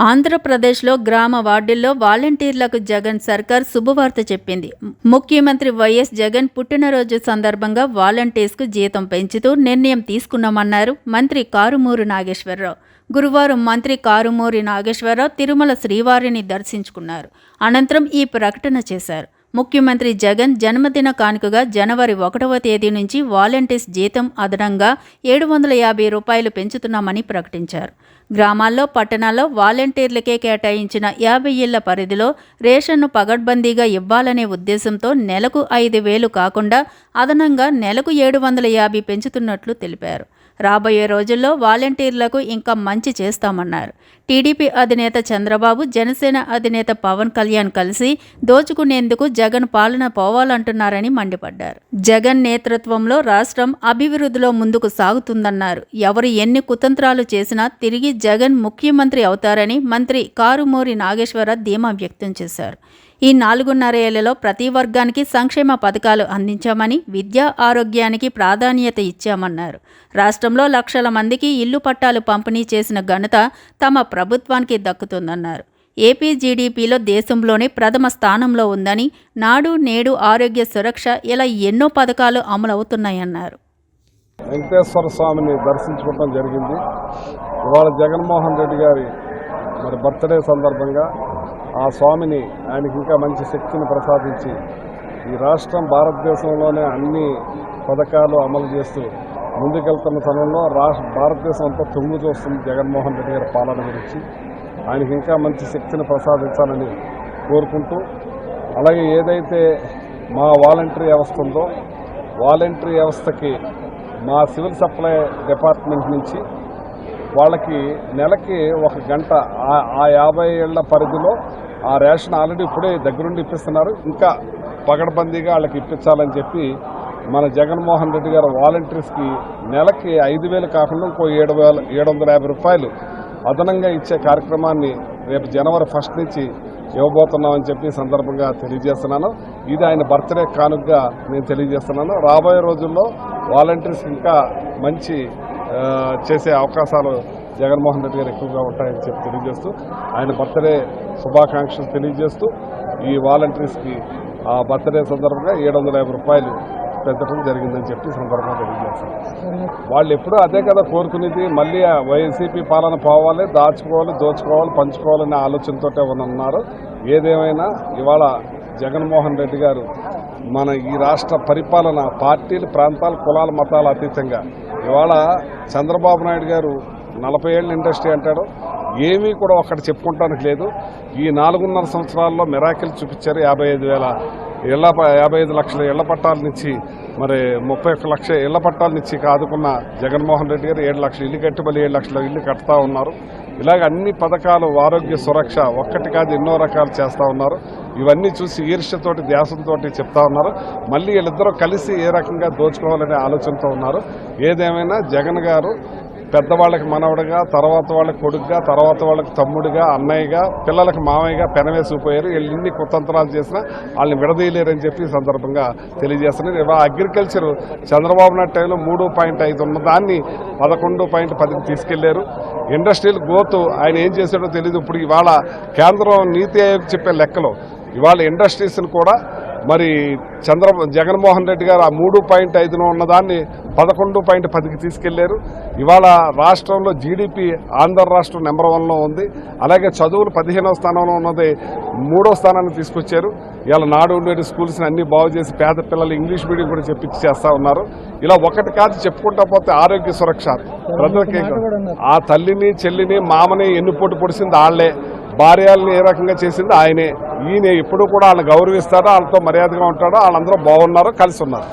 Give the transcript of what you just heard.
ఆంధ్రప్రదేశ్లో గ్రామ వార్డుల్లో వాలంటీర్లకు జగన్ సర్కార్ శుభవార్త చెప్పింది. ముఖ్యమంత్రి వైఎస్ జగన్ పుట్టినరోజు సందర్భంగా వాలంటీర్స్కు జీతం పెంచుతూ నిర్ణయం తీసుకున్నామన్నారు మంత్రి కారుమూరి నాగేశ్వరరావు. గురువారం మంత్రి కారుమూరి నాగేశ్వరరావు తిరుమల శ్రీవారిని దర్శించుకున్నారు. అనంతరం ఈ ప్రకటన చేశారు. ముఖ్యమంత్రి జగన్ జన్మదిన కానుకగా జనవరి 1వ తేదీ నుంచి వాలంటీర్స్ జీతం అదనంగా 750 రూపాయలు పెంచుతున్నామని ప్రకటించారు. గ్రామాల్లో, పట్టణాల్లో వాలంటీర్లకే కేటాయించిన 50 ఇళ్ల పరిధిలో రేషన్ను పగడ్బందీగా ఇవ్వాలనే ఉద్దేశంతో నెలకు 5,000 కాకుండా అదనంగా నెలకు 750 పెంచుతున్నట్లు తెలిపారు. రాబోయే రోజుల్లో వాలంటీర్లకు ఇంకా మంచి చేస్తామన్నారు. టీడీపీ అధినేత చంద్రబాబు, జనసేన అధినేత పవన్ కళ్యాణ్ కలిసి దోచుకునేందుకు జగన్ పాలన పోవాలంటున్నారని మండిపడ్డారు. జగన్ నేతృత్వంలో రాష్ట్రం అభివృద్ధిలో ముందుకు సాగుతుందన్నారు. ఎవరు ఎన్ని కుతంత్రాలు చేసినా తిరిగి జగన్ ముఖ్యమంత్రి అవుతారని మంత్రి కారుమూరి నాగేశ్వరరావు ధీమా వ్యక్తం చేశారు. ఈ 4.5 ఏళ్లలో ప్రతి వర్గానికి సంక్షేమ పథకాలు అందించామని, విద్యా, ఆరోగ్యానికి ప్రాధాన్యత ఇచ్చామన్నారు. రాష్ట్రంలో లక్షల మందికి ఇల్లు పట్టాలు పంపిణీ చేసిన ఘనత తమ ప్రభుత్వానికి దక్కుతుందన్నారు. ఏపీ జీడీపీలో దేశంలోనే ప్రథమ స్థానంలో ఉందని, నాడు నేడు ఆరోగ్య సురక్ష ఇలా ఎన్నో పథకాలు అమలవుతున్నాయన్నారు. వెంకటేశ్వర స్వామిని దర్శించుకోవడం జరిగింది. ఇవాళ జగన్మోహన్ రెడ్డి గారి బర్త్డే సందర్భంగా ఆ స్వామిని ఆయనకి ఇంకా మంచి శక్తిని ప్రసాదించి ఈ రాష్ట్రం భారతదేశంలోనే అన్ని పథకాలు అమలు చేస్తూ ముందుకెళ్తున్న సమయంలో భారతదేశం అంతా తొంగు చూస్తుంది జగన్మోహన్ రెడ్డి గారి పాలన గురించి. ఆయనకి ఇంకా మంచి శక్తిని ప్రసాదించాలని కోరుకుంటూ, అలాగే ఏదైతే మా వాలంటరీ వ్యవస్థ ఉందో వాలంటరీ వ్యవస్థకి మా సివిల్ సప్లై డిపార్ట్మెంట్ నుంచి వాళ్ళకి నెలకి 1 గంట ఆ 50 ఏళ్ల పరిధిలో ఆ రేషన్ ఆల్రెడీ ఇప్పుడే దగ్గరుండి ఇప్పిస్తున్నారు. ఇంకా పగడబందీగా వాళ్ళకి ఇప్పించాలని చెప్పి మన జగన్మోహన్ రెడ్డి గారు వాలంటీర్స్కి నెలకి 5,000 కాకుండా ఇంకో 750 రూపాయలు అదనంగా ఇచ్చే కార్యక్రమాన్ని రేపు జనవరి 1 నుంచి ఇవ్వబోతున్నామని చెప్పి సందర్భంగా తెలియజేస్తున్నాను. ఇది ఆయన బర్త్డే కానుకగా నేను తెలియజేస్తున్నాను. రాబోయే రోజుల్లో వాలంటీర్స్ ఇంకా మంచి చేసే అవకాశాలు జగన్మోహన్ రెడ్డి గారు ఎక్కువగా ఉంటాయని చెప్పి తెలియజేస్తూ ఆయన బర్త్డే శుభాకాంక్షలు తెలియజేస్తూ ఈ వాలంటీర్స్కి ఆ బర్త్డే సందర్భంగా 750 రూపాయలు పెంచడం జరిగిందని చెప్పి సందర్భంగా తెలియజేస్తారు. వాళ్ళు ఎప్పుడూ అదే కదా కోరుకునేది, మళ్ళీ వైసీపీ పాలన పోవాలి, దాచుకోవాలి, దోచుకోవాలి, పంచుకోవాలనే ఆలోచనతోటే ఉన్నారు. ఏదేమైనా ఇవాళ జగన్మోహన్ రెడ్డి గారు మన ఈ రాష్ట్ర పరిపాలన పార్టీలు, ప్రాంతాలు, కులాల, మతాల అతీతంగా ఇవాళ చంద్రబాబు నాయుడు గారు 40 ఏళ్ళ ఇండస్ట్రీ అంటాడు. ఏమీ కూడా ఒక్కటి చెప్పుకుంటానికి లేదు. ఈ 4.5 సంవత్సరాల్లో మిరాకిల్ చూపించారు. 55 లక్షల ఇళ్ల పట్టాల నుంచి 31 లక్ష ఇళ్ల పట్టాల నుంచి ఆదుకున్న జగన్మోహన్ రెడ్డి గారు 7 లక్షల ఇల్లు కట్టి మళ్ళీ 7 లక్షల ఇల్లు కడతా ఉన్నారు. ఇలాగ అన్ని పథకాలు, ఆరోగ్య సురక్ష ఒక్కటి కాదు ఎన్నో రకాలు చేస్తూ ఉన్నారు. ఇవన్నీ చూసి ఈర్ష్యతోటి, ధ్యాసంతో చెప్తా ఉన్నారు. మళ్ళీ వీళ్ళిద్దరూ కలిసి ఏ రకంగా దోచుకోవాలనే ఆలోచనతో ఉన్నారు. ఏదేమైనా జగన్ గారు పెద్దవాళ్ళకి మనవడుగా, తర్వాత వాళ్ళకి కొడుకుగా, తర్వాత వాళ్ళకి తమ్ముడిగా, అన్నయ్యగా, పిల్లలకు మామయ్యగా పెనవేసిపోయారు. వీళ్ళు ఇన్ని కుతంత్రాలు చేసినా వాళ్ళని విడదీయలేరని చెప్పి సందర్భంగా తెలియజేస్తున్నారు. ఇవాళ అగ్రికల్చర్ చంద్రబాబు నాయుడు టైంలో 3.5 ఉన్న దాన్ని 11.10కి తీసుకెళ్లారు. ఇండస్ట్రియల్ గ్రోత్ ఆయన ఏం చేశాడో తెలియదు. ఇప్పుడు ఇవాళ కేంద్రం నీతి ఆయోగ్ చెప్పే లెక్కలో ఇవాళ ఇండస్ట్రీస్ని కూడా జగన్మోహన్ రెడ్డి గారు ఆ 3.5 ఉన్నదాన్ని 11.10కి తీసుకెళ్లారు. ఇవాళ రాష్ట్రంలో జీడీపీ ఆంధ్ర రాష్ట్రం నెంబర్ 1లో ఉంది. అలాగే చదువులు 15వ స్థానంలో ఉన్నది 3వ స్థానాన్ని తీసుకొచ్చారు. ఇలా నాడు నేడు స్కూల్స్ని అన్ని బాగు చేసి పేద పిల్లలు ఇంగ్లీష్ మీడియం కూడా చేస్తా ఉన్నారు. ఇలా ఒకటి కాదు చెప్పుకుంటా పోతే ఆరోగ్య సురక్ష ప్రజలకి ఆ తల్లిని, చెల్లిని, మామని ఎన్నుపోటు పొడిసింది వాళ్లే, భార్యల్ని ఏ రకంగా చేసింది ఆయనే. ఈయన ఎప్పుడు కూడా వాళ్ళని గౌరవిస్తాడో, వాళ్ళతో మర్యాదగా ఉంటాడో, వాళ్ళందరూ బాగున్నారో, కలిసి ఉన్నారు.